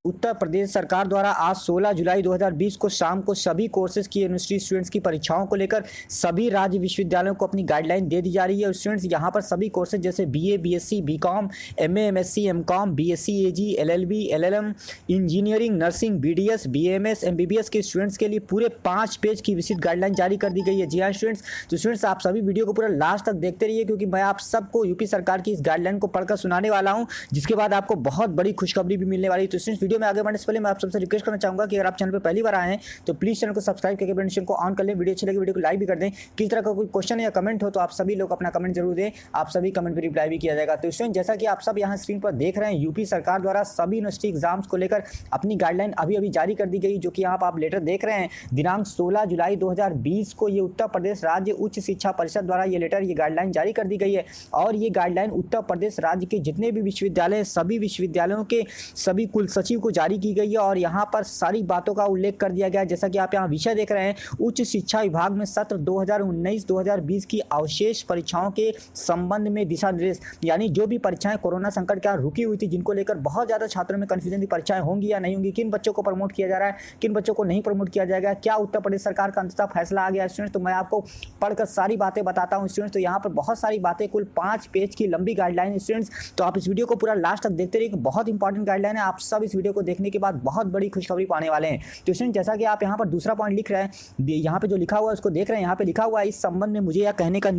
उत्तर प्रदेश सरकार द्वारा आज 16 जुलाई 2020 को शाम को सभी कोर्सेज की यूनिवर्सिटी स्टूडेंट्स की परीक्षाओं को लेकर सभी राज्य विश्वविद्यालयों को अपनी गाइडलाइन दे दी जा रही है। स्टूडेंट्स यहां पर सभी कोर्सेज जैसे BA, BSc, BCom, MA, MSc, MCom, BSc, Ag, LLB, LLM, engineering, nursing, BDS, BMS, MBBS के स्टूडेंट्स के लिए पूरे 5 पेज की विस्तृत गाइडलाइन जारी कर दी गई है। जी हाँ स्टूडेंट्स, तो स्टूडेंट्स आप सभी वीडियो को पूरा लास्ट तक देखते रहिए, क्योंकि मैं आप सबको यूपी सरकार की इस गाइडलाइन को पढ़कर सुनाने वाला हूं, जिसके बाद आपको बहुत बड़ी खुशखबरी भी मिलने वाली है। तो स्टूडेंट्स वीडियो में आगे बढ़ने से पहले मैं आप सबसे रिक्वेस्ट करना चाहूंगा कि अगर आप चैनल पर पहली बार आए हैं तो प्लीज चैनल को सब्सक्राइब करके बेल नोटिफिकेशन को ऑन कर लें। वीडियो अच्छी लगे वीडियो को लाइक भी कर दें। किस तरह का कोई क्वेश्चन या कमेंट हो तो आप सभी लोग अपना कमेंट जरूर दें, आप सभी कमेंट पर रिप्लाई भी किया जाएगा। तो स्टूडेंट जैसा कि आप सब यहाँ स्क्रीन पर देख रहे हैं, यूपी सरकार द्वारा सभी यूनिवर्सिटी एग्जाम्स को लेकर अपनी गाइडलाइन अभी जारी कर दी गई, जो कि यहाँ आप लेटर देख रहे हैं। दिनांक 16 जुलाई 2020 को ये उत्तर प्रदेश राज्य उच्च शिक्षा परिषद द्वारा ये लेटर, ये गाइडलाइन जारी कर दी गई है। और ये गाइडलाइन उत्तर प्रदेश राज्य के जितने भी विश्वविद्यालय, सभी विश्वविद्यालयों के सभी कुल सचिव को जारी की गई है। और यहाँ पर सारी बातों का उल्लेख कर दिया गया है। जैसा कि आप यहाँ विषय देख रहे हैं, उच्च शिक्षा विभाग में सत्र 2019-2020 की अवशेष परीक्षाओं के संबंध में दिशा निर्देश, यानी जो भी परीक्षाएं कोरोना संकट के कारण रुकी हुई थी, जिनको लेकर बहुत ज्यादा छात्रों में कंफ्यूजन थी, परीक्षाएं होंगी या नहीं होंगी, किन बच्चों को प्रमोट किया जा रहा है, किन बच्चों को नहीं प्रमोट किया जाएगा, क्या उत्तर प्रदेश सरकार का अंततः फैसला आ गया स्टूडेंट, तो मैं आपको पढ़कर सारी बातें बताता हूँ स्टूडेंट्स। तो यहाँ पर बहुत सारी बातें, कुल 5 पेज की लंबी गाइडलाइन है स्टूडेंट्स। तो आप इस वीडियो को पूरा लास्ट तक देखते रहिए, बहुत इंपॉर्टेंट गाइडलाइन है। आप सब इस वीडियो को देखने के बाद बहुत बड़ी खुशखबरी पाने वाले हैं। तो स्टूडेंट जैसा कि आप यहाँ पर दूसरा पॉइंट लिख रहे हैं, यहाँ पे जो लिखा हुआ है उसको देख रहे हैं, यहाँ पे लिखा हुआ है, इस संबंध में मुझे यह कहने का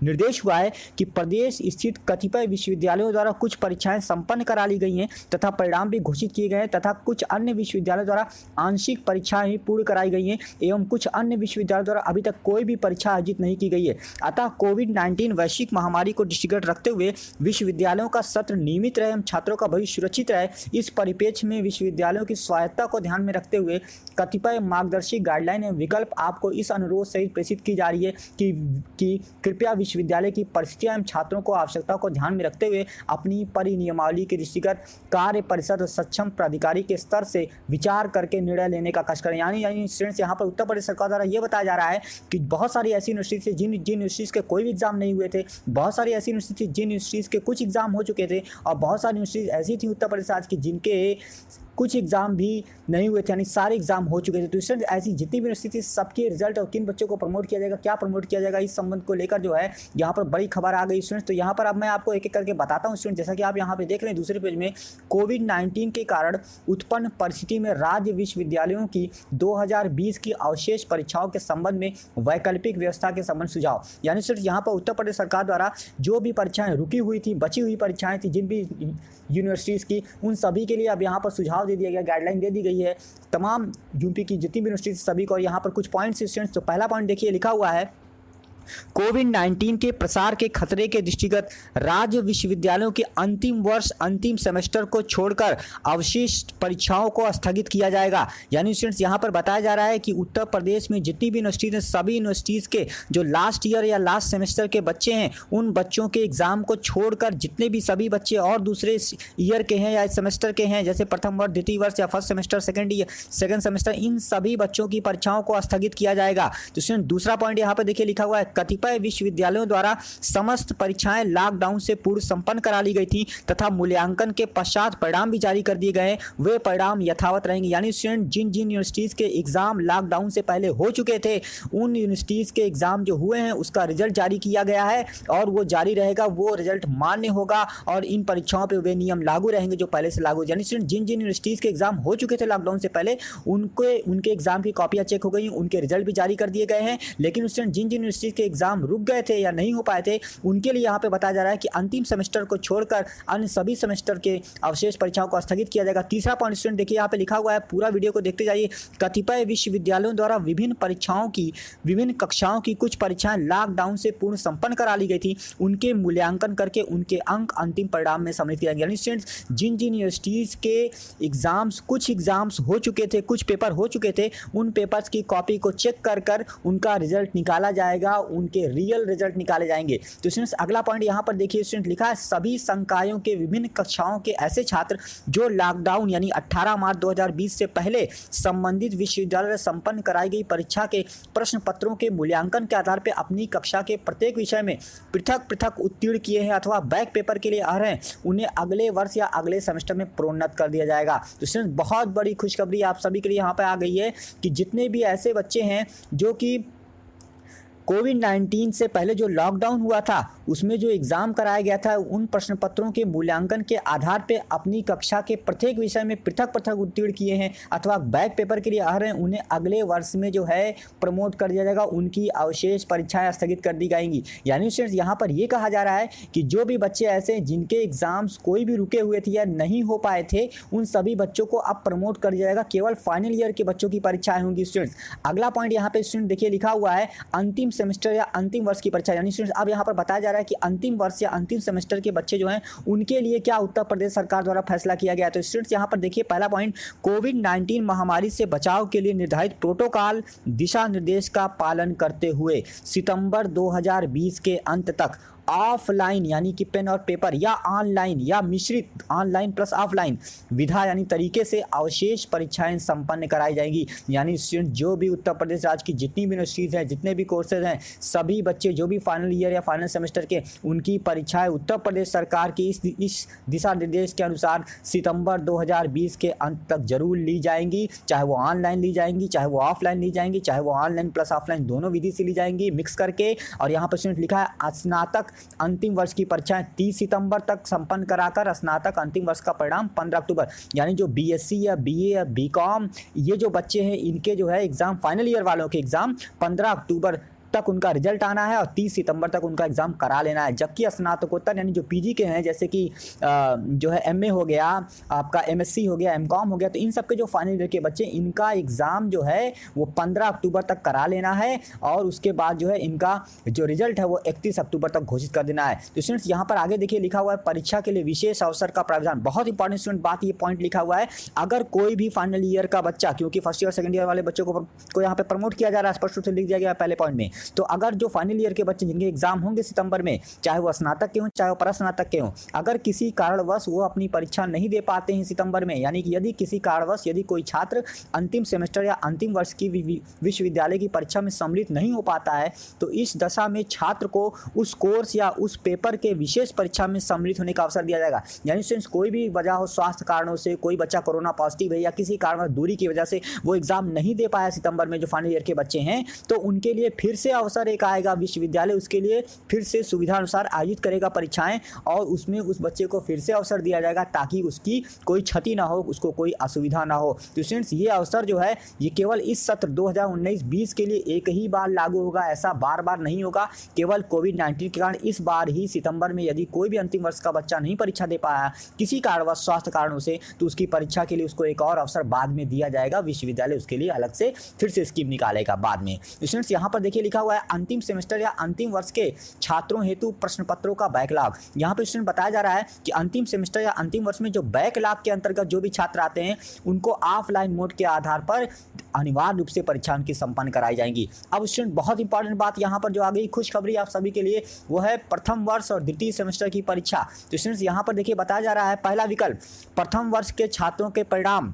निर्देश हुआ है कि प्रदेश स्थित कतिपय विश्वविद्यालयों द्वारा कुछ परीक्षाएं संपन्न करा ली गई हैं तथा परिणाम भी घोषित किए गए हैं, तथा कुछ अन्य विश्वविद्यालयों द्वारा आंशिक परीक्षाएं ही पूर्ण कराई गई हैं एवं कुछ अन्य विश्वविद्यालयों द्वारा अभी तक कोई भी परीक्षा आयोजित नहीं की गई है। अतः कोविड-19 वैश्विक महामारी को दृष्टिगत रखते हुए विश्वविद्यालयों का सत्र नियमित रहे एवं छात्रों का भविष्य सुरक्षित रहे, इस परिप्रेक्ष्य में विश्वविद्यालयों की स्वायत्तता को ध्यान में रखते हुए कतिपय मार्गदर्शी गाइडलाइन एवं विकल्प आपको इस अनुरोध सहित प्रेषित की जा रही है कि कृपया विश्वविद्यालय की परिस्थितियां एवं छात्रों को आवश्यकता को ध्यान में रखते हुए अपनी परिनियमावली के दृष्टिगत कार्य परिषद और सक्षम प्राधिकारी के स्तर से विचार करके निर्णय लेने का कष्ट करें। यानी स्टूडेंट्स यहाँ पर उत्तर प्रदेश सरकार द्वारा यह बताया जा रहा है कि बहुत सारी ऐसी यूनिवर्सिटीज थी जिन यूनिवर्सिटीज के कोई भी एग्जाम नहीं हुए थे, बहुत सारी ऐसी यूनिवर्सिटी थी जिन यूनिवर्सिटीज के कुछ एग्जाम हो चुके थे, और बहुत सारी यूनिवर्सिटीज ऐसी थी उत्तर प्रदेश राज्य की जिनके कुछ एग्जाम भी नहीं हुए थे, यानी सारे एग्जाम हो चुके थे। तो स्टूडेंट ऐसी जितनी भी यूनिवर्सिटी, सबके रिजल्ट और किन बच्चों को प्रमोट किया जाएगा, क्या प्रमोट किया जाएगा, इस संबंध को लेकर जो है यहाँ पर बड़ी खबर आ गई स्टूडेंट्स। तो यहाँ पर अब मैं आपको एक एक करके बताता हूँ स्टूडेंट। जैसा कि आप यहाँ पे देख रहे हैं दूसरे पेज में, कोविड-19 के कारण उत्पन्न परिस्थिति में राज्य विश्वविद्यालयों की 2020 की अवशेष परीक्षाओं के संबंध में वैकल्पिक व्यवस्था के संबंध सुझाव, यानी सिर्फ यहाँ पर उत्तर प्रदेश सरकार द्वारा जो भी परीक्षाएं रुकी हुई थी, बची हुई परीक्षाएं थी जिन भी यूनिवर्सिटीज़ की, उन सभी के लिए अब यहाँ पर सुझाव दे दिया गया, गाइडलाइन दे दी गई है तमाम यूपी की जितनी भी यूनिवर्सिटी सभी को। और यहाँ पर कुछ पॉइंट्स स्टूडेंट्स, तो पहला पॉइंट देखिए लिखा हुआ है, कोविड-19 के प्रसार के खतरे के दृष्टिगत राज्य विश्वविद्यालयों के अंतिम वर्ष अंतिम सेमेस्टर को छोड़कर अवशिष्ट परीक्षाओं को स्थगित किया जाएगा। यानी स्टूडेंट्स यहाँ पर बताया जा रहा है कि उत्तर प्रदेश में जितनी भी यूनिवर्सिटीज हैं, सभी यूनिवर्सिटीज़ के जो लास्ट ईयर या लास्ट सेमेस्टर के बच्चे हैं, उन बच्चों के एग्जाम को छोड़कर जितने भी सभी बच्चे और दूसरे ईयर के हैं या सेमेस्टर के हैं, जैसे प्रथम वर्ष, द्वितीय वर्ष या फर्स्ट सेमेस्टर, सेकेंड सेमेस्टर, इन सभी बच्चों की परीक्षाओं को स्थगित किया जाएगा। तो स्टूडेंट दूसरा पॉइंट यहाँ पर देखिए लिखा हुआ है, कतिपय विश्वविद्यालयों द्वारा समस्त परीक्षाएं लॉकडाउन से पूर्व संपन्न करा ली गई थी तथा मूल्यांकन के पश्चात परिणाम भी जारी कर दिए गए, वे परिणाम यथावत रहेंगे। यानी स्टूडेंट जिन यूनिवर्सिटीज के एग्जाम लॉकडाउन से पहले हो चुके थे, उन यूनिवर्सिटीज के एग्जाम जो हुए हैं उसका रिजल्ट जारी किया गया है और वो जारी रहेगा, वो रिजल्ट मान्य होगा और इन परीक्षाओं पर वे नियम लागू रहेंगे जो पहले से लागू। यानी स्टूडेंट जिन यूनिवर्सिटीज के एग्जाम हो चुके थे लॉकडाउन से पहले, उनके एग्जाम की कॉपियां चेक हो गई, उनके रिजल्ट भी जारी कर दिए गए हैं। लेकिन स्टूडेंट जिन यूनिवर्सिटीज के एग्जाम रुक गए थे या नहीं हो पाए थे, उनके लिए यहाँ पे बताया जा रहा है कि अंतिम सेमेस्टर को छोड़कर अन्य सभी सेमेस्टर के अवशेष परीक्षाओं को स्थगित किया जाएगा। तीसरा पॉइंट स्टूडेंट देखिए यहाँ पे लिखा हुआ है, पूरा वीडियो को देखते जाइए, कतिपय विश्वविद्यालयों द्वारा विभिन्न परीक्षाओं की, विभिन्न कक्षाओं की कुछ परीक्षाएं लॉकडाउन से पूर्ण संपन्न करा ली गई थी, उनके मूल्यांकन करके उनके अंक अंतिम परिणाम में सम्मिलित किया गया। यानी स्टूडेंट्स जिन यूनिवर्सिटीज के एग्जाम्स, कुछ एग्जाम्स हो चुके थे, कुछ पेपर हो चुके थे, उन पेपर्स की कॉपी को चेक कर उनका रिजल्ट निकाला जाएगा, उनके रियल रिजल्ट निकाले जाएंगे। तो स्टूडेंट्स अगला पॉइंट यहाँ पर देखिए स्टूडेंट लिखा है सभी संकायों के विभिन्न कक्षाओं के ऐसे छात्र जो लॉकडाउन यानी 18 मार्च 2020 से पहले संबंधित विश्वविद्यालय में संपन्न कराई गई परीक्षा के प्रश्न पत्रों के मूल्यांकन के आधार पर अपनी कक्षा के प्रत्येक विषय में पृथक पृथक उत्तीर्ण किए हैं अथवा बैक पेपर के लिए अर्ह हैं, उन्हें अगले वर्ष या अगले सेमेस्टर में प्रोन्नत कर दिया जाएगा। तो स्टूडेंट्स बहुत बड़ी खुशखबरी आप सभी के लिए यहाँ पे आ गई है कि जितने भी ऐसे बच्चे हैं जो कि कोविड-19 से पहले जो लॉकडाउन हुआ था उसमें जो एग्ज़ाम कराया गया था उन प्रश्न पत्रों के मूल्यांकन के आधार पे अपनी कक्षा के प्रत्येक विषय में पृथक पृथक उत्तीर्ण किए हैं अथवा बैक पेपर के लिए अर्ह हैं, उन्हें अगले वर्ष में जो है प्रमोट कर दिया जाएगा, उनकी अवशेष परीक्षाएं स्थगित कर दी जाएंगी। यानी स्टूडेंट्स यहाँ पर ये कहा जा रहा है कि जो भी बच्चे ऐसे जिनके एग्ज़ाम्स कोई भी रुके हुए थे या नहीं हो पाए थे उन सभी बच्चों को अब प्रमोट कर दिया जाएगा, केवल फाइनल ईयर के बच्चों की परीक्षाएँ होंगी। स्टूडेंट्स अगला पॉइंट यहाँ पे स्टूडेंट देखिए लिखा हुआ है अंतिम सेमेस्टर या अंतिम वर्ष की परीक्षा। यानी स्टूडेंट्स अब यहाँ पर बताया जा रहा है कि अंतिम वर्ष या अंतिम सेमेस्टर के बच्चे जो हैं उनके लिए क्या उत्तर प्रदेश सरकार द्वारा फैसला किया गया है। तो स्टूडेंट्स यहाँ पर देखिए पहला पॉइंट कोविड-19 महामारी से बचाव के लिए निर्धारित प्रोटोकॉल दिशा निर्देश का पालन करते हुए सितंबर 2020 के अंत तक ऑफलाइन यानी कि पेन और पेपर या ऑनलाइन या मिश्रित ऑनलाइन प्लस ऑफलाइन विधा यानी तरीके से अवशेष परीक्षाएं संपन्न कराई जाएंगी। यानी स्टूडेंट जो भी उत्तर प्रदेश राज्य की जितनी भी यूनिवर्सिटीज़ हैं, जितने भी कोर्सेज हैं, सभी बच्चे जो भी फाइनल ईयर या फाइनल सेमेस्टर के उनकी परीक्षाएं उत्तर प्रदेश सरकार की इस दिशा निर्देश के अनुसार सितंबर 2020 के अंत तक जरूर ली जाएंगी। चाहे वो ऑनलाइन ली जाएंगी, चाहे वो ऑफलाइन ली जाएंगी, चाहे वो ऑनलाइन प्लस ऑफलाइन दोनों विधि से ली जाएंगी मिक्स करके। और यहाँ पर स्टूडेंट लिखा है स्नातक अंतिम वर्ष की परीक्षाएं 30 सितंबर तक संपन्न कराकर स्नातक अंतिम वर्ष का परिणाम 15 अक्टूबर। यानी जो बीएससी या बीए या बीकॉम ये जो बच्चे हैं इनके जो है एग्जाम फाइनल ईयर वालों के एग्जाम 15 अक्टूबर तक उनका रिजल्ट आना है और 30 सितंबर तक उनका एग्जाम करा लेना है। जबकि स्नातकोत्तर यानी जो पीजी के हैं जैसे कि जो है एमए हो गया, आपका एमएससी हो गया, एमकॉम हो गया, तो इन सब के जो फाइनल ईयर के बच्चे इनका एग्ज़ाम जो है वो 15 अक्टूबर तक करा लेना है और उसके बाद जो है इनका जो रिजल्ट है वो 31 अक्टूबर तक घोषित कर देना है। तो स्टूडेंट्स यहाँ पर आगे देखिए लिखा हुआ है परीक्षा के लिए विशेष अवसर का प्रावधान। बहुत इंपॉर्टेंट स्टूडेंट बात ये पॉइंट लिखा हुआ है, अगर कोई भी फाइनल ईयर का बच्चा, क्योंकि फर्स्ट ईयर सेकंड ईयर वाले बच्चों को यहाँ पे प्रमोट किया जा रहा है, स्पष्ट रूप से लिख दिया गया पहले पॉइंट में, तो अगर जो फाइनल ईयर के बच्चे जिनके एग्जाम होंगे सितंबर में, चाहे वो स्नातक के हों चाहे वो परस्नातक के हों, अगर किसी कारणवश वो अपनी परीक्षा नहीं दे पाते हैं सितंबर में, यानी कि यदि किसी कारणवश यदि कोई छात्र अंतिम सेमेस्टर या अंतिम वर्ष की विश्वविद्यालय की परीक्षा में सम्मिलित नहीं हो पाता है, तो इस दशा में छात्र को उस कोर्स या उस पेपर के विशेष परीक्षा में सम्मिलित होने का अवसर दिया जाएगा। यानी स्टूडेंट्स कोई भी वजह हो, स्वास्थ्य कारणों से कोई बच्चा कोरोना पॉजिटिव है या किसी कारणवश दूरी की वजह से वो एग्जाम नहीं दे पाया सितंबर में, जो फाइनल ईयर के बच्चे हैं, तो उनके लिए फिर से अवसर एक आएगा, विश्वविद्यालय उसके लिए फिर से सुविधा अनुसार आयोजित करेगा परीक्षाएं और उसमें उस बच्चे को फिर से अवसर दिया जाएगा ताकि उसकी कोई क्षति ना हो, उसको कोई असुविधा ना हो। तो स्टूडेंट्स ये अवसर जो है ये केवल इस सत्र 2019-20 के लिए एक ही बार लागू होगा, ऐसा बार बार नहीं होगा। केवल कोविड-19 के कारण इस बार ही सितंबर में यदि कोई भी अंतिम वर्ष का बच्चा नहीं परीक्षा दे पाया किसी कारणवश स्वास्थ्य कारणों से, तो उसकी परीक्षा के लिए उसको एक और अवसर बाद में दिया जाएगा, विश्वविद्यालय उसके लिए अलग से फिर से स्कीम निकालेगा बाद में। स्टूडेंट्स यहाँ पर देखिए लिखा हुआ है अंतिम सेमेस्टर या अंतिम वर्ष के छात्रों हेतु प्रश्न पत्रों का बैकलॉग। यहाँ पर स्टूडेंट बताया जा रहा है कि अंतिम सेमेस्टर या अंतिम वर्ष में जो बैकलॉग के अंतर्गत जो भी छात्र आते हैं उनको ऑफलाइन मोड के आधार पर अनिवार्य रूप से परीक्षा उनकी संपन्न कराई जाएंगी। अब स्टूडेंट बहुत इंपॉर्टेंट बात यहाँ पर जो आ गई खुशखबरी आप सभी के लिए, वो है प्रथम वर्ष और द्वितीय सेमेस्टर की परीक्षा। तो स्टूडेंट्स यहाँ पर देखिए बताया जा रहा है पहला विकल्प प्रथम वर्ष के छात्रों के परिणाम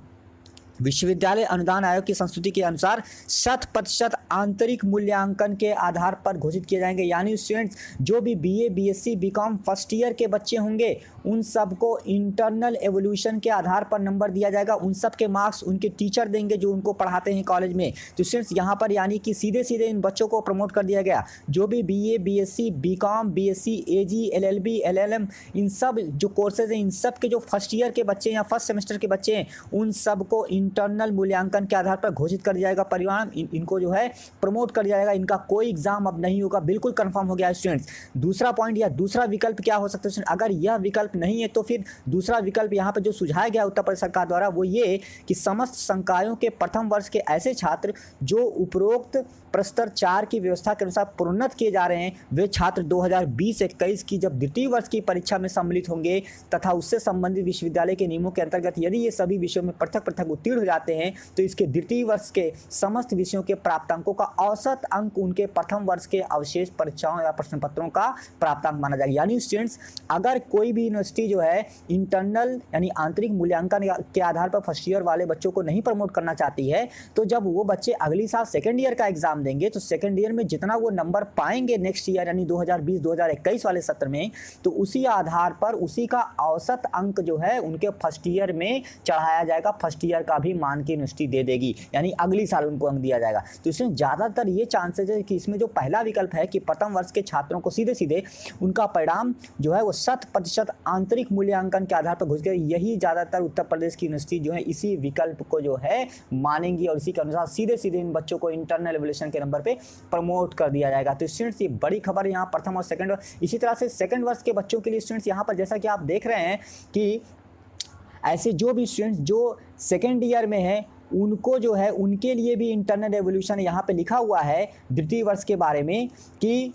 विश्वविद्यालय अनुदान आयोग की संस्तुति के अनुसार 100% आंतरिक मूल्यांकन के आधार पर घोषित किए जाएंगे। यानी स्टूडेंट्स जो भी BA, BSc, BCom first year के बच्चे होंगे उन सबको इंटरनल एवोल्यूशन के आधार पर नंबर दिया जाएगा, उन सब के मार्क्स उनके टीचर देंगे जो उनको पढ़ाते हैं कॉलेज में। तो स्टूडेंट्स यहाँ पर यानी कि सीधे सीधे इन बच्चों को प्रमोट कर दिया गया। जो भी BA, BSc, BCom, BSc, Ag, LLB, LLM, इन सब जो कोर्सेज हैं इन सब के जो फर्स्ट ईयर के बच्चे या फर्स्ट सेमेस्टर के बच्चे हैं उन सबको इंटरनल मूल्यांकन के आधार पर घोषित कर दिया जाएगा परिणाम, इनको जो है प्रमोट कर दिया जाएगा। इनका कोई एग्जाम अब नहीं होगा, बिल्कुल कंफर्म हो गया स्टूडेंट्स। दूसरा पॉइंट या दूसरा विकल्प क्या हो सकता है, अगर यह विकल्प नहीं है तो फिर दूसरा विकल्प यहाँ पर जो सुझाया गया उत्तर प्रदेश सरकार द्वारा वो ये कि समस्त संकायों के प्रथम वर्ष के ऐसे छात्र जो उपरोक्त प्रस्तर 4 की व्यवस्था के अनुसार प्रोन्नत किए जा रहे हैं वे छात्र 2020-21 की जब द्वितीय वर्ष की परीक्षा में सम्मिलित होंगे तथा उससे संबंधित विश्वविद्यालय के नियमों के अंतर्गत यदि ये सभी विषयों में पृथक पृथक उत्तीर्ण हो जाते हैं तो इसके द्वितीय वर्ष के समस्त विषयों के प्राप्तांकों का औसत अंक उनके प्रथम वर्ष के अवशेष परीक्षाओं या प्रश्न पत्रों का प्राप्तांक माना जाएगा। यानी स्टूडेंट्स, अगर कोई भी यूनिवर्सिटी जो है इंटरनल यानी आंतरिक मूल्यांकन के आधार पर फर्स्ट ईयर वाले बच्चों को नहीं प्रमोट करना चाहती है तो जब वो बच्चे अगली साल सेकेंड ईयर का एग्जाम देंगे तो सेकेंड ईयर में जितना वो नंबर पाएंगे नेक्स्ट ईयर यानी 2020-2021 वाले सत्र में तो उसी आधार पर उसी का औसत अंक जो है उनके फर्स्ट ईयर में चढ़ाया जाएगा। फर्स्ट ईयर का भी मान के यूनिवर्सिटी दे देगी यानी अगली साल उनको अंक दिया जाएगा। तो इसमें ज़्यादातर ये चांसेज है कि इसमें जो पहला विकल्प है कि प्रथम वर्ष के छात्रों को सीधे सीधे उनका परिणाम जो है वो 100% आंतरिक मूल्यांकन के आधार पर घुस गए, यही ज़्यादातर उत्तर प्रदेश की यूनिवर्सिटी जो है इसी विकल्प को जो है मानेंगी और इसी के अनुसार सीधे सीधे इन बच्चों को इंटरनल एवल्यूशन के नंबर पे प्रमोट कर दिया जाएगा। तो स्टूडेंट्स ये बड़ी खबर यहाँ प्रथम और सेकंड, इसी तरह से सेकंड वर्ष के बच्चों के लिए स्टूडेंट्स यहाँ पर जैसा कि आप देख रहे हैं कि ऐसे जो भी स्टूडेंट्स जो सेकंड ईयर में है उनको जो है उनके लिए भी इंटरनल एवोल्यूशन यहाँ पे लिखा हुआ है द्वितीय वर्ष के बारे में कि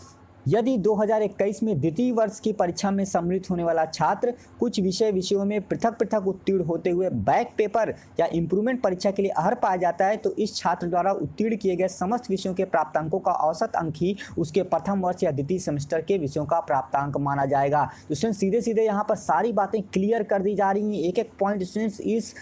यदि 2021 में द्वितीय वर्ष की परीक्षा में सम्मिलित होने वाला छात्र कुछ विषयों में पृथक पृथक उत्तीर्ण होते हुए बैक पेपर या इम्प्रूवमेंट परीक्षा के लिए अर्ह पाया जाता है तो इस छात्र द्वारा उत्तीर्ण किए गए समस्त विषयों के प्राप्तांकों का औसत अंक ही उसके प्रथम वर्ष या द्वितीय सेमेस्टर के विषयों का प्राप्तांक माना जाएगा। तो स्टूडेंट्स सीधे सीधे यहाँ पर सारी बातें क्लियर कर दी जा रही हैं, एक एक पॉइंट स्टूडेंट्स। इस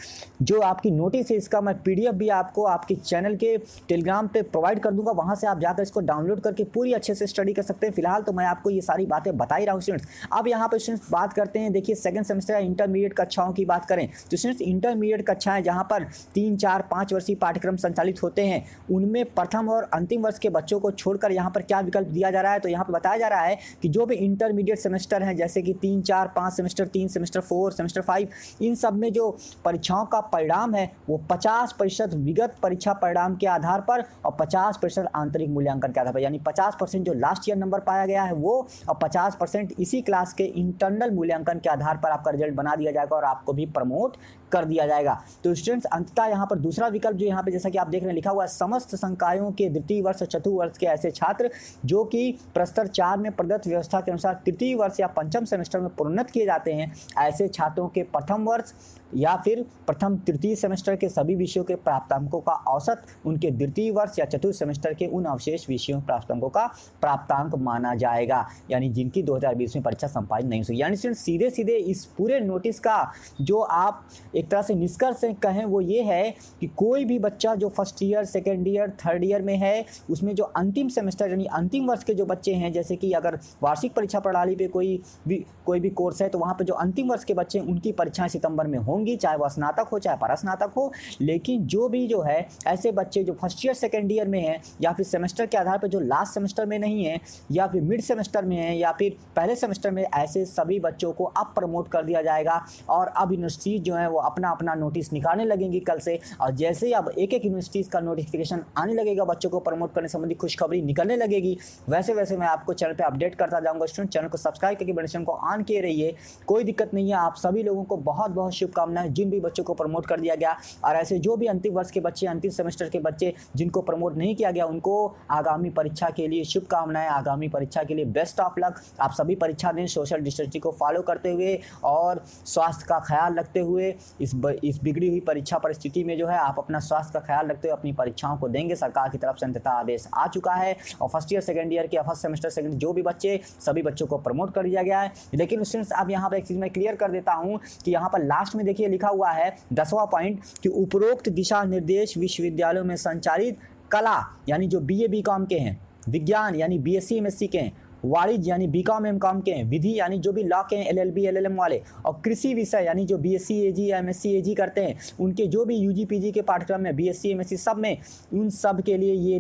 जो आपकी नोटिस है इसका मैं PDF भी आपको आपके चैनल के टेलीग्राम पे प्रोवाइड कर दूंगा, वहाँ से आप जाकर इसको डाउनलोड करके पूरी अच्छे से स्टडी कर सकते हैं। फिलहाल तो मैं आपको ये सारी बातें बता ही रहा हूँ स्टूडेंट्स। अब यहाँ पर स्टूडेंट्स बात करते हैं, देखिए सेकंड सेमेस्टर या इंटरमीडिएट कक्षाओं की बात करें तो स्टूडेंट्स इंटरमीडिएट कक्षाएं जहाँ पर 3, 4, 5 वर्षीय पाठ्यक्रम संचालित होते हैं उनमें प्रथम और अंतिम वर्ष के बच्चों को छोड़कर यहाँ पर क्या विकल्प दिया जा रहा है तो यहाँ पर बताया जा रहा है कि जो भी इंटरमीडिएट सेमेस्टर हैं जैसे कि 3, 4, 5 सेमेस्टर, 3 सेमेस्टर, 4 सेमेस्टर, 5 इन सब में जो परीक्षाओं का परिणाम है वो 50% विगत परीक्षा परिणाम के आधार पर और 50% आंतरिक मूल्यांकन के आधार पर, यानी 50% जो लास्ट ईयर नंबर पाया गया है वो और 50% इसी क्लास के इंटरनल मूल्यांकन के आधार पर आपका रिजल्ट बना दिया जाएगा और आपको भी प्रमोट कर दिया जाएगा। तो स्टूडेंट्स अंततः यहाँ पर दूसरा विकल्प जो यहाँ पे जैसा कि आप देख रहे हैं लिखा हुआ है, समस्त संकायों के द्वितीय वर्ष और चतुर्थ वर्ष के ऐसे छात्र जो कि प्रस्तर 4 में प्रदत्त व्यवस्था के अनुसार तृतीय वर्ष या पंचम सेमेस्टर में प्रोन्नत किए जाते हैं, ऐसे छात्रों के प्रथम वर्ष या फिर प्रथम तृतीय सेमेस्टर के सभी विषयों के प्राप्तांकों का औसत उनके द्वितीय वर्ष या चतुर्थ सेमेस्टर के उन अवशेष विषयों प्राप्तांकों का प्राप्तांक माना जाएगा, यानी जिनकी 2020 में परीक्षा संपादित नहीं हुई। यानी सीधे सीधे इस पूरे नोटिस का जो आप एक तरह से निष्कर्ष कहें वो ये है कि कोई भी बच्चा जो first year, second year, third year में है उसमें जो अंतिम सेमेस्टर यानी अंतिम वर्ष के जो बच्चे हैं, जैसे कि अगर वार्षिक परीक्षा प्रणाली पे कोई भी कोर्स है तो वहाँ पे जो अंतिम वर्ष के बच्चे हैं उनकी परीक्षाएं सितंबर में होंगी, चाहे वह स्नातक हो चाहे परास्नातक हो। लेकिन जो है ऐसे बच्चे जो फर्स्ट ईयर, सेकेंड ईयर में हैं या फिर सेमेस्टर के आधार पर जो लास्ट सेमेस्टर में नहीं है या फिर मिड सेमेस्टर में है या फिर पहले सेमेस्टर में, ऐसे सभी बच्चों को अब प्रमोट कर दिया जाएगा और अब यूनिवर्सिटी जो है वो अपना अपना नोटिस निकालने लगेंगी कल से। और जैसे ही अब एक एक यूनिवर्सिटीज़ का नोटिफिकेशन आने लगेगा, बच्चों को प्रमोट करने संबंधी खुशखबरी निकलने लगेगी, वैसे वैसे मैं आपको चैनल पे अपडेट करता जाऊंगा। स्टूडेंट चैनल को सब्सक्राइब करके बेल को ऑन किए रहिए, कोई दिक्कत नहीं है। आप सभी लोगों को बहुत बहुत शुभकामनाएं जिन भी बच्चों को प्रमोट कर दिया गया, और ऐसे जो भी अंतिम वर्ष के बच्चे, अंतिम सेमेस्टर के बच्चे जिनको प्रमोट नहीं किया गया उनको आगामी परीक्षा के लिए शुभकामनाएं, आगामी परीक्षा के लिए बेस्ट ऑफ लक। आप सभी परीक्षा दें सोशल डिस्टेंसिंग को फॉलो करते हुए और स्वास्थ्य का ख्याल रखते हुए। इस बिगड़ी हुई परीक्षा परिस्थिति में जो है आप अपना स्वास्थ्य का ख्याल रखते हुए अपनी परीक्षाओं को देंगे। सरकार की तरफ से अंततः आदेश आ चुका है और फर्स्ट ईयर, सेकेंड ईयर के फर्स्ट सेमेस्टर, सेकेंड जो भी बच्चे, सभी बच्चों को प्रमोट कर दिया गया है। लेकिन स्टूडेंट्स अब यहाँ पर एक चीज़ मैं क्लियर कर देता हूँ कि यहाँ पर लास्ट में देखिए लिखा हुआ है 10वां पॉइंट कि उपरोक्त दिशा निर्देश विश्वविद्यालयों में संचालित कला यानी जो BA BCom के हैं, विज्ञान यानी BSc MSc के हैं, वाणिज्य यानी BCom MCom के हैं, विधि यानी जो भी लॉ के हैं LLB LLM वाले, और कृषि विषय यानी जो BSc AG या MSc AG करते हैं उनके जो भी UG PG के पाठ्यक्रम में BSc MSc सब में, उन सब के लिए ये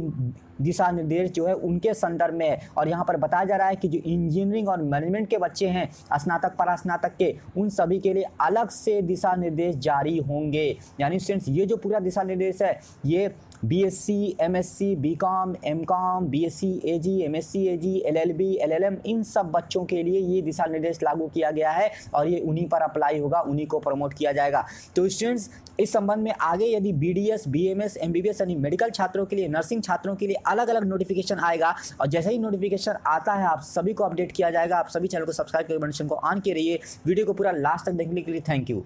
दिशा निर्देश जो है उनके संदर्भ में है। और यहाँ पर बताया जा रहा है कि जो इंजीनियरिंग और मैनेजमेंट के बच्चे हैं स्नातक परास्नातक के, उन सभी के लिए अलग से दिशा निर्देश जारी होंगे। यानी स्टूडेंट्स ये जो पूरा दिशा निर्देश है ये BSc, MSc, BCom, MCom, BSc Ag, MSc Ag, LLB, LLM, इन सब बच्चों के लिए ये दिशा निर्देश लागू किया गया है और ये उन्हीं पर अप्लाई होगा, उन्हीं को प्रमोट किया जाएगा। तो स्टूडेंट्स इस संबंध में आगे यदि बीडीएस, बीएमएस, एमबीबीएस यानी मेडिकल छात्रों के लिए, नर्सिंग छात्रों के लिए अलग अलग नोटिफिकेशन आएगा और जैसे ही नोटिफिकेशन आता है आप सभी को अपडेट किया जाएगा। आप सभी चैनल को सब्सक्राइब करके बेल आइकन को ऑन किए रहिए। वीडियो को पूरा लास्ट तक देखने के लिए थैंक यू।